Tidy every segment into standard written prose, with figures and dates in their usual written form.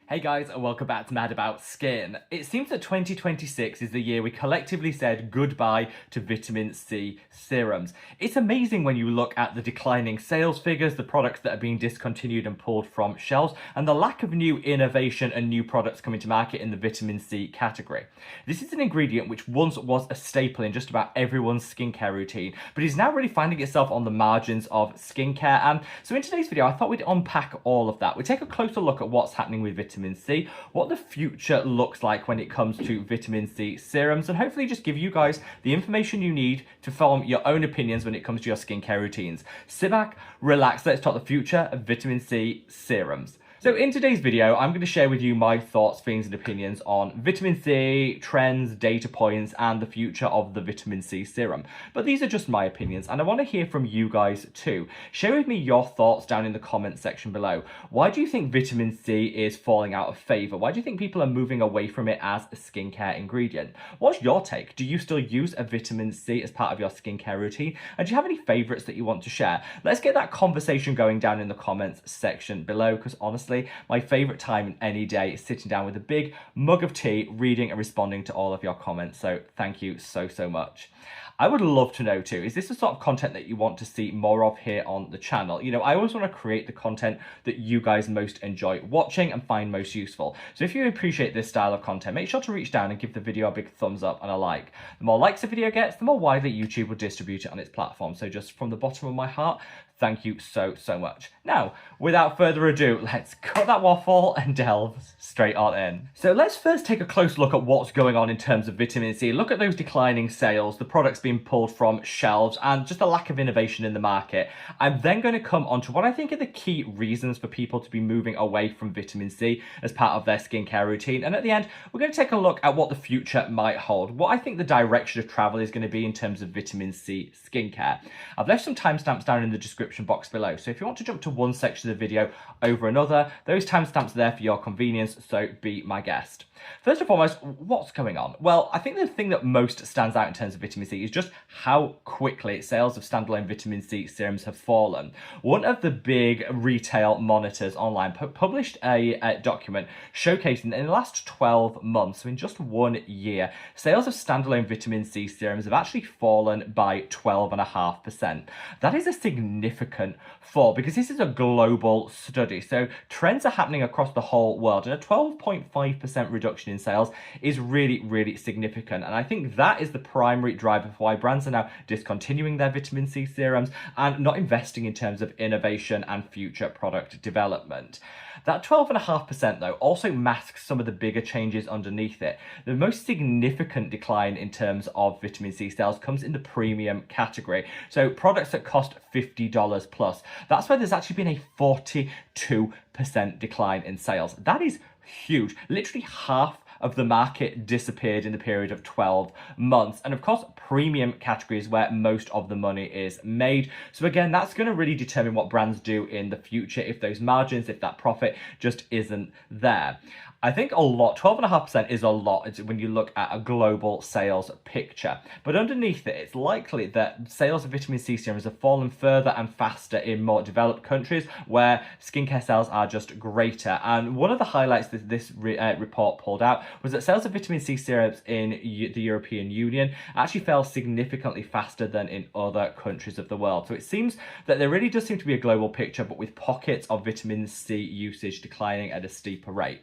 Hey guys, and welcome back to Mad About Skin. It seems that 2026 is the year we collectively said goodbye to vitamin C serums. It's amazing when you look at the declining sales figures, the products that are being discontinued and pulled from shelves, and the lack of new innovation and new products coming to market in the vitamin C category. This is an ingredient which once was a staple in just about everyone's skincare routine, but is now really finding itself on the margins of skincare. And so in today's video, I thought we'd unpack all of that. We'd take a closer look at what's happening with vitamin C, what the future looks like when it comes to vitamin C serums, and hopefully just give you guys the information you need to form your own opinions when it comes to your skincare routines. Sit back, relax, let's talk the future of vitamin C serums. So in today's video, I'm going to share with you my thoughts, feelings and opinions on vitamin C, trends, data points and the future of the vitamin C serum. But these are just my opinions and I want to hear from you guys too. Share with me your thoughts down in the comment section below. Why do you think vitamin C is falling out of favour? Why do you think people are moving away from it as a skincare ingredient? What's your take? Do you still use a vitamin C as part of your skincare routine? And do you have any favourites that you want to share? Let's get that conversation going down in the comments section below, because honestly, my favourite time in any day is sitting down with a big mug of tea, reading and responding to all of your comments. So thank you so much. I would love to know too, is this the sort of content that you want to see more of here on the channel? You know, I always want to create the content that you guys most enjoy watching and find most useful. So if you appreciate this style of content, make sure to reach down and give the video a big thumbs up and a like. The more likes the video gets, the more widely YouTube will distribute it on its platform. So just from the bottom of my heart, thank you so much. Now, without further ado, let's cut that waffle and delve straight on in. So let's first take a close look at what's going on in terms of vitamin C. Look at those declining sales, the products being pulled from shelves, and just a lack of innovation in the market. I'm then going to come on to what I think are the key reasons for people to be moving away from vitamin C as part of their skincare routine. And at the end, we're going to take a look at what the future might hold, what I think the direction of travel is going to be in terms of vitamin C skincare. I've left some timestamps down in the description box below, so if you want to jump to one section of the video over another, those timestamps are there for your convenience, so be my guest. First and foremost, what's going on? Well, I think the thing that most stands out in terms of vitamin C is just how quickly sales of standalone vitamin C serums have fallen. One of the big retail monitors online published a document showcasing that in the last 12 months, so in just 1 year, sales of standalone vitamin C serums have actually fallen by 12.5%. That is a significant fall because this is a global study. So trends are happening across the whole world, and a 12.5% reduction in sales is really significant. And I think that is the primary driver for why brands are now discontinuing their vitamin C serums and not investing in terms of innovation and future product development. That 12.5% though also masks some of the bigger changes underneath it. The most significant decline in terms of vitamin C sales comes in the premium category. So products that cost $50 plus. That's where there's actually been a 42% decline in sales. That is huge. Literally half of the market disappeared in the period of 12 months. And of course, premium categories where most of the money is made. So again, that's going to really determine what brands do in the future, if those margins, if that profit just isn't there. I think a lot, 12.5% is a lot when you look at a global sales picture. But underneath it, it's likely that sales of vitamin C serums have fallen further and faster in more developed countries where skincare sales are just greater. And one of the highlights that this report pulled out was that sales of vitamin C serums in the European Union actually fell significantly faster than in other countries of the world. So it seems that there really does seem to be a global picture, but with pockets of vitamin C usage declining at a steeper rate.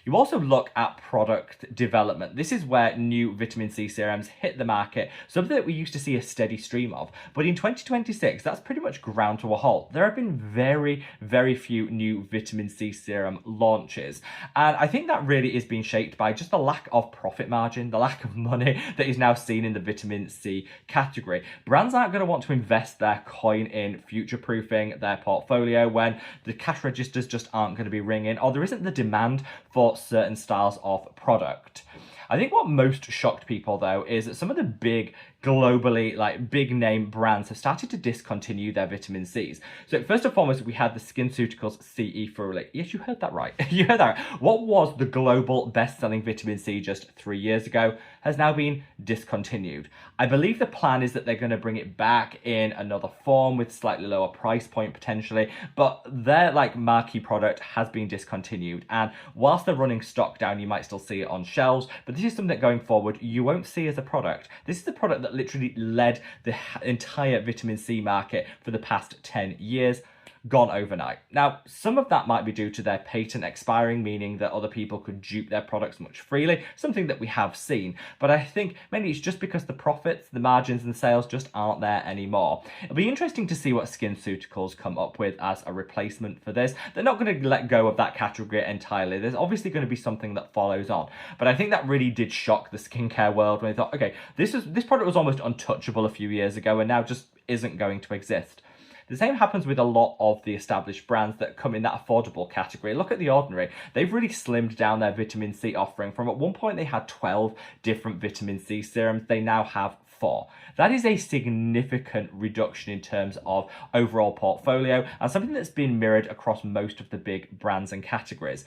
You also look at product development. This is where new vitamin C serums hit the market, something that we used to see a steady stream of. But in 2026, that's pretty much ground to a halt. There have been very few new vitamin C serum launches. And I think that really is being shaped by just the lack of profit margin, the lack of money that is now seen in the vitamin C category. Brands aren't going to want to invest their coin in future-proofing their portfolio when the cash registers just aren't going to be ringing, or there isn't the demand for certain styles of product. I think what most shocked people though is that some of the big globally big name brands have started to discontinue their vitamin C's. So first and foremost, we had the SkinCeuticals CE ferulic. Yes, you heard that right. You heard that right. What was the global best-selling vitamin C just 3 years ago has now been discontinued. I believe the plan is that they're going to bring it back in another form with slightly lower price point potentially, but their marquee product has been discontinued. And whilst they're running stock down, you might still see it on shelves, but this is something that going forward you won't see as a product. This is a product that literally led the entire vitamin C market for the past 10 years. Gone overnight. Now, some of that might be due to their patent expiring, meaning that other people could dupe their products much freely, something that we have seen. But I think mainly it's just because the profits, the margins and the sales just aren't there anymore. It'll be interesting to see what SkinCeuticals come up with as a replacement for this. They're not going to let go of that category entirely. There's obviously going to be something that follows on. But I think that really did shock the skincare world when they thought, okay, this product was almost untouchable a few years ago and now just isn't going to exist. The same happens with a lot of the established brands that come in that affordable category. Look at The Ordinary. They've really slimmed down their vitamin C offering. From at one point they had 12 different vitamin C serums. They now have 4. That is a significant reduction in terms of overall portfolio and something that's been mirrored across most of the big brands and categories.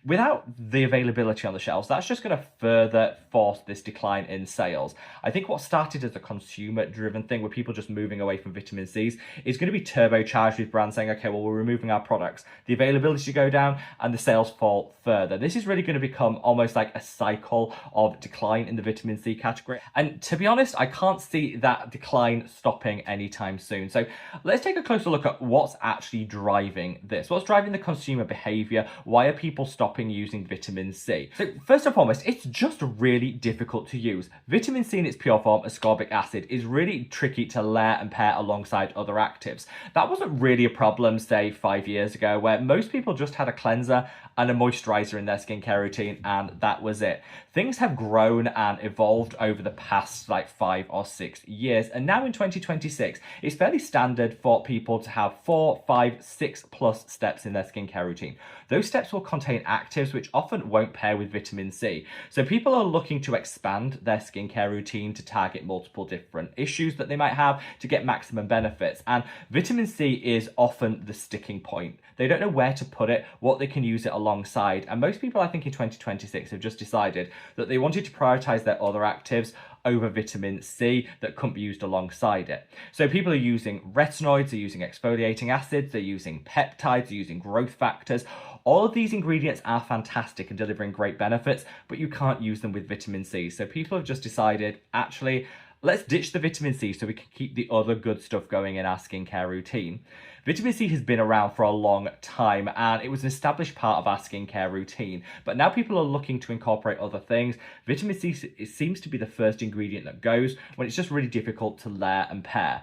Without the availability on the shelves, that's just going to further force this decline in sales. I think what started as a consumer-driven thing with people just moving away from vitamin C's is going to be turbocharged with brands saying, okay, well, we're removing our products. The availability go down and the sales fall further. This is really going to become almost like a cycle of decline in the vitamin C category. And to be honest, I can't see that decline stopping anytime soon. So let's take a closer look at what's actually driving this. What's driving the consumer behavior? Why are people stopping using vitamin C? So first and foremost, it's just really difficult to use. Vitamin C in its pure form, ascorbic acid, is really tricky to layer and pair alongside other actives. That wasn't really a problem, say, 5 years ago, where most people just had a cleanser and a moisturizer in their skincare routine, and that was it. Things have grown and evolved over the past 5 or 6 years, and now in 2026, it's fairly standard for people to have 4, 5, 6 plus steps in their skincare routine. Those steps will contain actives which often won't pair with vitamin C. So people are looking to expand their skincare routine to target multiple different issues that they might have to get maximum benefits. And vitamin C is often the sticking point. They don't know where to put it, what they can use it alongside. And most people, I think, in 2026 have just decided that they wanted to prioritize their other actives over vitamin C that couldn't be used alongside it. So people are using retinoids, they're using exfoliating acids, they're using peptides, they're using growth factors. All of these ingredients are fantastic and delivering great benefits, but you can't use them with vitamin C. So people have just decided, actually, let's ditch the vitamin C so we can keep the other good stuff going in our skincare routine. Vitamin C has been around for a long time and it was an established part of our skincare routine. But now people are looking to incorporate other things. Vitamin C seems to be the first ingredient that goes when it's just really difficult to layer and pair.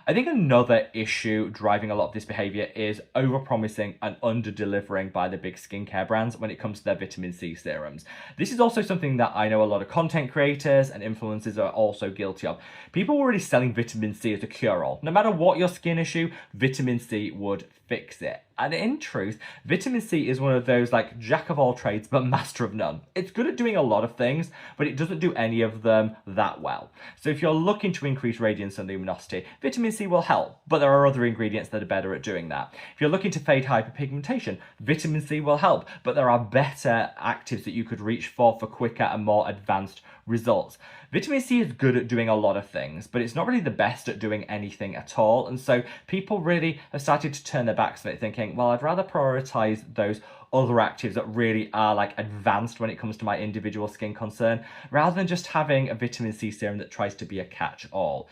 I think another issue driving a lot of this behavior is overpromising and under-delivering by the big skincare brands when it comes to their vitamin C serums. This is also something that I know a lot of content creators and influencers are also guilty of. People were already selling vitamin C as a cure-all. No matter what your skin issue, vitamin C would fix it. And in truth, vitamin C is one of those jack of all trades but master of none. It's good at doing a lot of things, but it doesn't do any of them that well. So if you're looking to increase radiance and luminosity, vitamin C will help, but there are other ingredients that are better at doing that. If you're looking to fade hyperpigmentation, vitamin C will help, but there are better actives that you could reach for quicker and more advanced results. Vitamin C is good at doing a lot of things, but it's not really the best at doing anything at all. And so people really have started to turn their backs on it, thinking, well, I'd rather prioritize those other actives that really are advanced when it comes to my individual skin concern, rather than just having a vitamin C serum that tries to be a catch-all.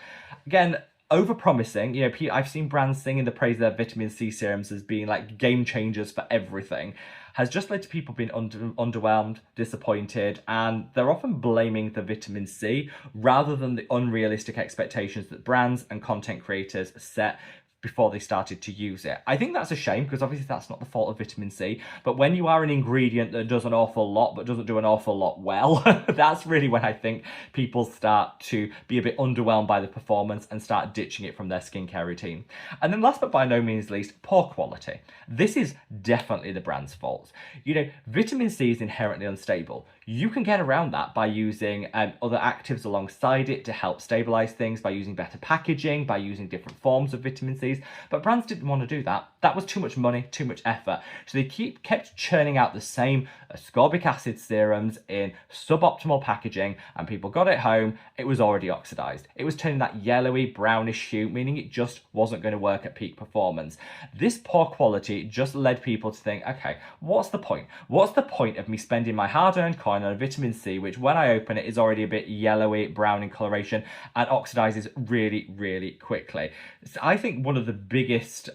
Again, over-promising, I've seen brands singing the praise of their vitamin C serums as being game changers for everything, has just led to people being underwhelmed, disappointed, and they're often blaming the vitamin C rather than the unrealistic expectations that brands and content creators set before they started to use it. I think that's a shame because obviously that's not the fault of vitamin C, but when you are an ingredient that does an awful lot but doesn't do an awful lot well, that's really when I think people start to be a bit underwhelmed by the performance and start ditching it from their skincare routine. And then last but by no means least, poor quality. This is definitely the brand's fault. You know, vitamin C is inherently unstable. You can get around that by using other actives alongside it to help stabilize things, by using better packaging, by using different forms of vitamin C's, but brands didn't want to do that. That was too much money, too much effort. So they kept churning out the same ascorbic acid serums in suboptimal packaging, and people got it home, it was already oxidized. It was turning that yellowy, brownish hue, meaning it just wasn't going to work at peak performance. This poor quality just led people to think, okay, what's the point? What's the point of me spending my hard-earned coin on a vitamin C, which when I open it is already a bit yellowy, brown in coloration, and oxidizes really, really quickly? So I think one of the biggest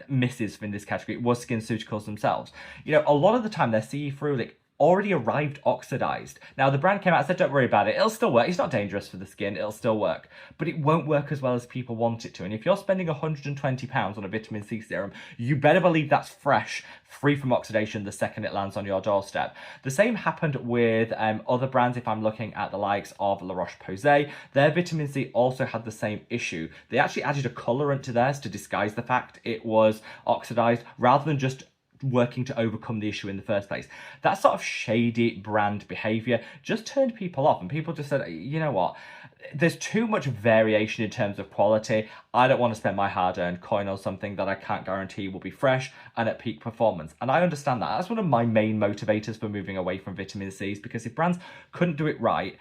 misses in this category was SkinCeuticals themselves. You know, a lot of the time their CE ferulic already arrived oxidized. Now the brand came out and said, don't worry about it, it'll still work, it's not dangerous for the skin, it'll still work, but it won't work as well as people want it to. And if you're spending £120 on a vitamin C serum, you better believe that's fresh, free from oxidation the second it lands on your doorstep. The same happened with other brands. If I'm looking at the likes of La Roche-Posay, their vitamin C also had the same issue. They actually added a colorant to theirs to disguise the fact it was oxidized, rather than just working to overcome the issue in the first place. That sort of shady brand behavior just turned people off, and people just said, you know what, there's too much variation in terms of quality. I don't want to spend my hard-earned coin on something that I can't guarantee will be fresh and at peak performance. And I understand that. That's one of my main motivators for moving away from vitamin C's, because if brands couldn't do it right,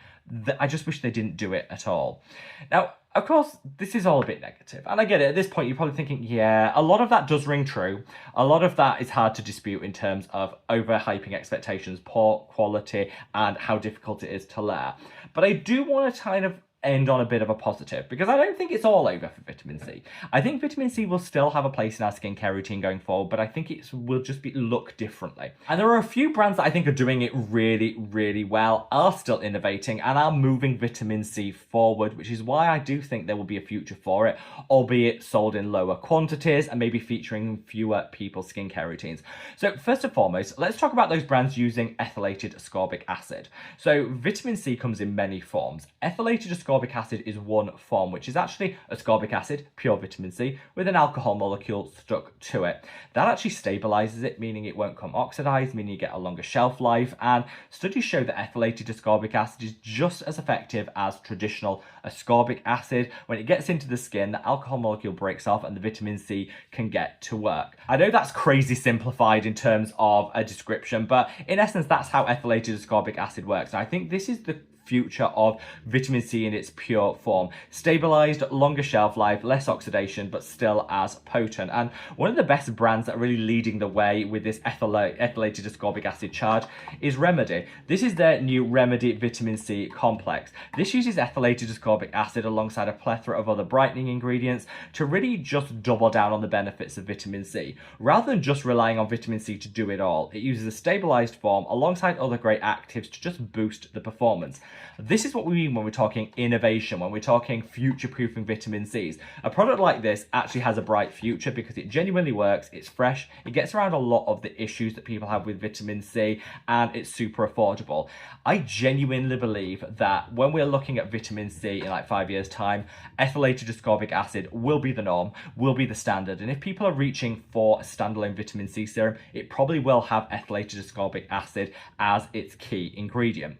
I just wish they didn't do it at all. Now, of course, this is all a bit negative, and I get it. At this point, you're probably thinking, yeah, a lot of that does ring true. A lot of that is hard to dispute in terms of overhyping expectations, poor quality, and how difficult it is to layer. But I do want to kind of end on a bit of a positive, because I don't think it's all over for vitamin C. I think vitamin C will still have a place in our skincare routine going forward, but I think it will just look differently. And there are a few brands that I think are doing it really, really well, are still innovating, and are moving vitamin C forward, which is why I do think there will be a future for it, albeit sold in lower quantities and maybe featuring fewer people's skincare routines. So first and foremost, let's talk about those brands using ethylated ascorbic acid. So vitamin C comes in many forms. Ethylated ascorbic acid is one form, which is actually ascorbic acid, pure vitamin C, with an alcohol molecule stuck to it. That actually stabilizes it, meaning it won't come oxidized, meaning you get a longer shelf life. And studies show that ethylated ascorbic acid is just as effective as traditional ascorbic acid. When it gets into the skin, the alcohol molecule breaks off and the vitamin C can get to work. I know that's crazy simplified in terms of a description, but in essence, that's how ethylated ascorbic acid works. And I think this is the future of vitamin C in its pure form. Stabilized, longer shelf life, less oxidation, but still as potent. And one of the best brands that are really leading the way with this ethylated ascorbic acid charge is Remedy. This is their new Remedy Vitamin C Complex. This uses ethylated ascorbic acid alongside a plethora of other brightening ingredients to really just double down on the benefits of vitamin C. Rather than just relying on vitamin C to do it all, it uses a stabilized form alongside other great actives to just boost the performance. This is what we mean when we're talking innovation, when we're talking future-proofing vitamin C's. A product like this actually has a bright future because it genuinely works, it's fresh, it gets around a lot of the issues that people have with vitamin C, and it's super affordable. I genuinely believe that when we're looking at vitamin C in like 5 years' time, ethylated ascorbic acid will be the norm, will be the standard. And if people are reaching for a standalone vitamin C serum, it probably will have ethylated ascorbic acid as its key ingredient.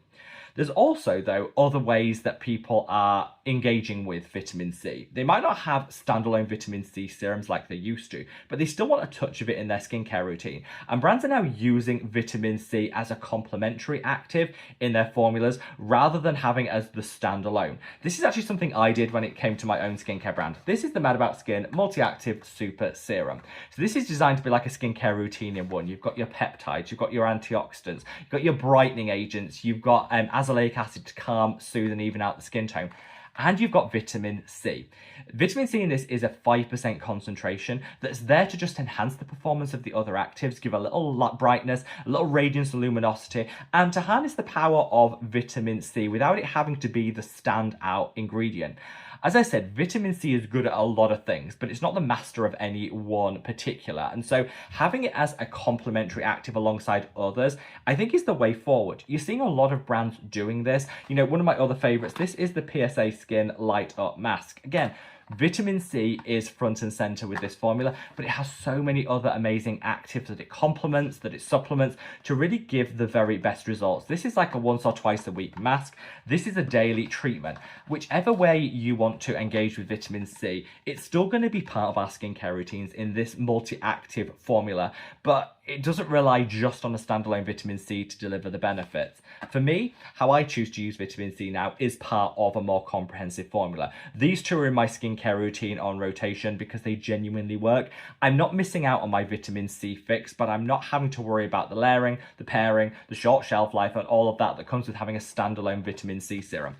There's also, though, other ways that people are engaging with vitamin C. They might not have standalone vitamin C serums like they used to, but they still want a touch of it in their skincare routine. And brands are now using vitamin C as a complementary active in their formulas rather than having as the standalone. This is actually something I did when it came to my own skincare brand. This is the Mad About Skin Multi-Active Super Serum. So this is designed to be like a skincare routine in one. You've got your peptides, you've got your antioxidants, you've got your brightening agents, you've got azelaic acid to calm, soothe, and even out the skin tone. And you've got vitamin C. Vitamin C in this is a 5% concentration that's there to just enhance the performance of the other actives, give a little brightness, a little radiance and luminosity, and to harness the power of vitamin C without it having to be the standout ingredient. As I said, vitamin C is good at a lot of things, but it's not the master of any one particular. And so having it as a complementary active alongside others, I think is the way forward. You're seeing a lot of brands doing this. You know, one of my other favorites, this is the PSA Skin Light Up Mask. Again, vitamin C is front and center with this formula, but it has so many other amazing actives that it complements, that it supplements to really give the very best results. This is like a once or twice a week mask. This is a daily treatment. Whichever way you want to engage with vitamin C, it's still going to be part of our skincare routines in this multi-active formula, but it doesn't rely just on a standalone vitamin C to deliver the benefits. For me, how I choose to use vitamin C now is part of a more comprehensive formula. These two are in my skincare routine on rotation because they genuinely work. I'm not missing out on my vitamin C fix, but I'm not having to worry about the layering, the pairing, the short shelf life, and all of that comes with having a standalone vitamin C serum.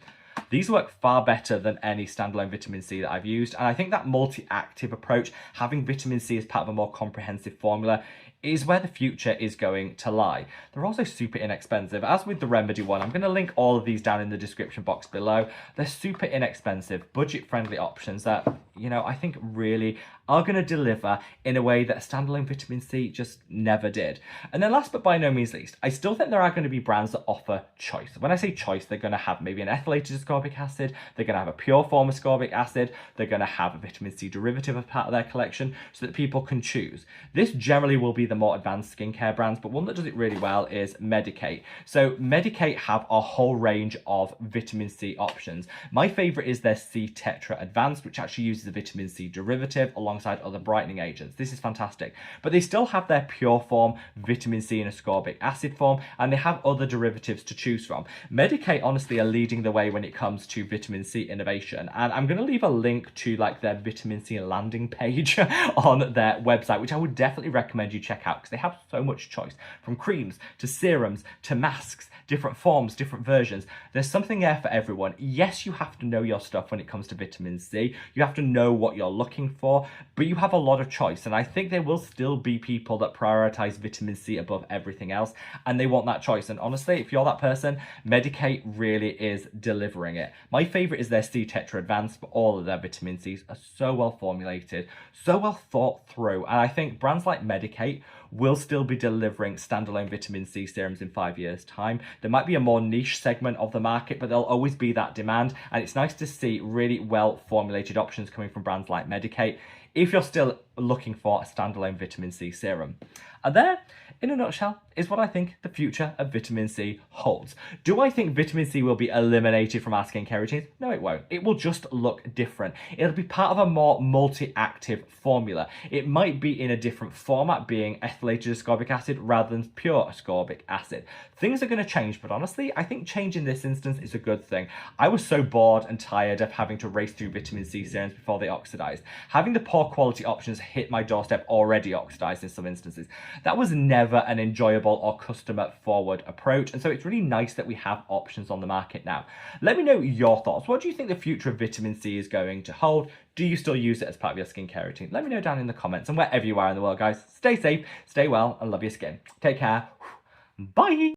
These work far better than any standalone vitamin C that I've used, and I think that multi-active approach, having vitamin C as part of a more comprehensive formula, is where the future is going to lie. They're also super inexpensive. As with the Remedy one, I'm going to link all of these down in the description box below. They're super inexpensive, budget-friendly options that, you know, I think really are going to deliver in a way that a standalone vitamin C just never did. And then last but by no means least, I still think there are going to be brands that offer choice. When I say choice, they're going to have maybe an ethylated ascorbic acid, they're going to have a pure form of ascorbic acid, they're going to have a vitamin C derivative as part of their collection so that people can choose. This generally will be the more advanced skincare brands, but one that does it really well is Medik8. So Medik8 have a whole range of vitamin C options. My favorite is their C Tetra Advanced, which actually uses a vitamin C derivative alongside other brightening agents. This is fantastic. But they still have their pure form, vitamin C and ascorbic acid form, and they have other derivatives to choose from. Medik8 honestly are leading the way when it comes to vitamin C innovation, and I'm going to leave a link to like their vitamin C landing page on their website, which I would definitely recommend you check out because they have so much choice, from creams to serums to masks, different forms, different versions. There's something there for everyone. Yes, you have to know your stuff when it comes to vitamin C. You have to know what you're looking for, but you have a lot of choice. And I think there will still be people that prioritize vitamin C above everything else, and they want that choice. And honestly, if you're that person, Medik8 really is delivering it. My favorite is their C Tetra Advanced, but all of their vitamin Cs are so well formulated, so well thought through. And I think brands like Medik8 will still be delivering standalone vitamin C serums in 5 years' time. There might be a more niche segment of the market, but there'll always be that demand. And it's nice to see really well formulated options coming from brands like Medik8 if you're still looking for a standalone vitamin C serum. And there, in a nutshell, is what I think the future of vitamin C holds. Do I think vitamin C will be eliminated from our skincare routines? No, it won't. It will just look different. It'll be part of a more multi-active formula. It might be in a different format, being ethylated ascorbic acid rather than pure ascorbic acid. Things are going to change, but honestly, I think change in this instance is a good thing. I was so bored and tired of having to race through vitamin C serums before they oxidized. Having the poor quality options hit my doorstep already oxidized in some instances. That was never an enjoyable or customer forward approach, and so it's really nice that we have options on the market now. Let me know your thoughts. What do you think the future of vitamin C is going to hold? Do you still use it as part of your skincare routine? Let me know down in the comments, and wherever you are in the world, guys, stay safe, stay well, and love your skin. Take care. Bye.